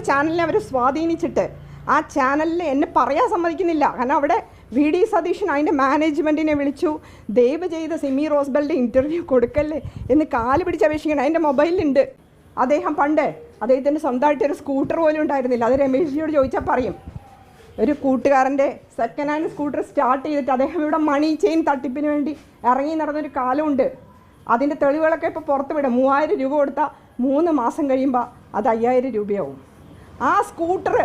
ചാനലിനെ അവർ സ്വാധീനിച്ചിട്ട് ആ ചാനലിൽ എന്നെ പറയാൻ സമ്മതിക്കുന്നില്ല. കാരണം അവിടെ VD സതീശൻ അതിൻ്റെ മാനേജ്മെൻറ്റിനെ വിളിച്ചു, ദയവ് ചെയ്ത് സിമി റോസ്ബലിൻ്റെ ഇൻ്റർവ്യൂ കൊടുക്കല്ലേ എന്ന് കാല് പിടിച്ചപേക്ഷിക്കണം. അതിൻ്റെ മൊബൈലിലുണ്ട്. അദ്ദേഹം പണ്ട് അദ്ദേഹത്തിൻ്റെ സ്വന്തമായിട്ടൊരു സ്കൂട്ടർ പോലും ഉണ്ടായിരുന്നില്ല. അത് രമേശ്ജിയോട് ചോദിച്ചാൽ പറയും. ഒരു കൂട്ടുകാരൻ്റെ സെക്കൻഡ് ഹാൻഡ് സ്കൂട്ടർ സ്റ്റാർട്ട് ചെയ്തിട്ട് അദ്ദേഹം ഇവിടെ മണി ചെയിൻ തട്ടിപ്പിന് വേണ്ടി ഇറങ്ങി നടന്നൊരു കാലമുണ്ട്. അതിൻ്റെ തെളിവുകളൊക്കെ ഇപ്പോൾ പുറത്ത് വിടും. 3000 രൂപ കൊടുത്താൽ 3 മാസം കഴിയുമ്പോൾ അത് 5000 രൂപയാവും. ആ സ്കൂട്ടർ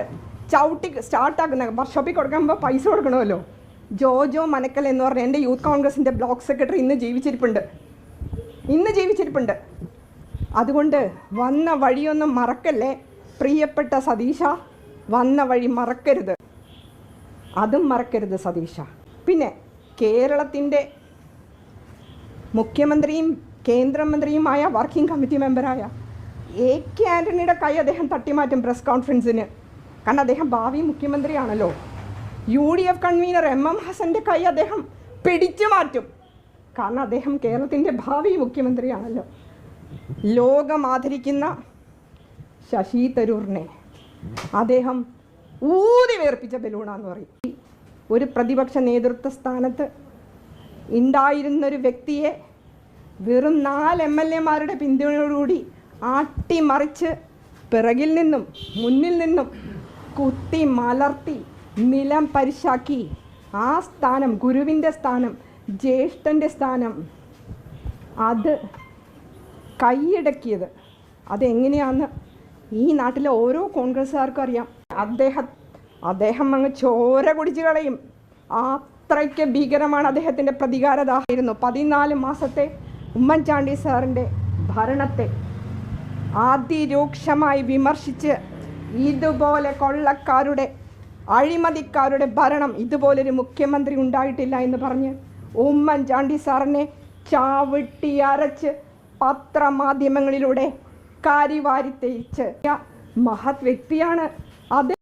ചവിട്ടി സ്റ്റാർട്ടാക്കുന്ന വർക്ക്ഷോപ്പിൽ കൊടുക്കുമ്പോൾ പൈസ കൊടുക്കണമല്ലോ. ജോജോ മനക്കൽ എന്ന് പറഞ്ഞ എൻ്റെ യൂത്ത് കോൺഗ്രസിൻ്റെ ബ്ലോക്ക് സെക്രട്ടറി ഇന്ന് ജീവിച്ചിരിപ്പുണ്ട്. അതുകൊണ്ട് വന്ന വഴിയൊന്നും മറക്കല്ലേ പ്രിയപ്പെട്ട സതീശ, വന്ന വഴി മറക്കരുത്, അതും മറക്കരുത് സതീശ. പിന്നെ കേരളത്തിൻ്റെ മുഖ്യമന്ത്രിയും കേന്ദ്രമന്ത്രിയുമായ വർക്കിംഗ് കമ്മിറ്റി മെമ്പറായ AK ആൻ്റണിയുടെ കൈ അദ്ദേഹം തട്ടിമാറ്റും പ്രസ് കോൺഫറൻസിന്. കാരണം അദ്ദേഹം ഭാവി മുഖ്യമന്ത്രിയാണല്ലോ. UDF കൺവീനർ MM ഹസൻ്റെ കൈ അദ്ദേഹം പിടിച്ചു മാറ്റും. കാരണം അദ്ദേഹം കേരളത്തിൻ്റെ ഭാവി മുഖ്യമന്ത്രിയാണല്ലോ. ലോകം ആദരിക്കുന്ന ശശി തരൂറിനെ അദ്ദേഹം ഊതി വേർപ്പിച്ച ബലൂണാന്ന് പറയും. ഒരു പ്രതിപക്ഷ നേതൃത്വ സ്ഥാനത്ത് ഉണ്ടായിരുന്നൊരു വ്യക്തിയെ വെറും 4 MLA-മാരുടെ പിന്തുണയോടുകൂടി ആട്ടിമറിച്ച് പിറകിൽ നിന്നും മുന്നിൽ നിന്നും കുത്തി മലർത്തി നിലം പരിശാക്കി ആ സ്ഥാനം, ഗുരുവിൻ്റെ സ്ഥാനം, ജ്യേഷ്ഠൻ്റെ സ്ഥാനം, അത് കൈയടക്കിയത് അതെങ്ങനെയാണെന്ന് ഈ നാട്ടിലെ ഓരോ കോൺഗ്രസ്സുകാർക്കും അറിയാം. അദ്ദേഹം അങ്ങ് ചോര കുടിച്ച് കളയും. അത്രയ്ക്ക് ഭീകരമാണ് അദ്ദേഹത്തിൻ്റെ പ്രതികാരദാഹമായിരുന്നു. 14 മാസത്തെ ഉമ്മൻചാണ്ടി സാറിൻ്റെ ഭരണത്തെ അതിരൂക്ഷമായി വിമർശിച്ച് ഇതുപോലെ കൊള്ളക്കാരുടെ അഴിമതിക്കാരുടെ ഭരണം, ഇതുപോലൊരു മുഖ്യമന്ത്രി ഉണ്ടായിട്ടില്ല എന്ന് പറഞ്ഞ് ഉമ്മൻചാണ്ടി സാറിനെ ചാവിട്ടി അരച്ച് പത്രമാധ്യമങ്ങളിലൂടെ കരിവാരി തേച്ച് മഹത് വ്യക്തിയാണ്. അത്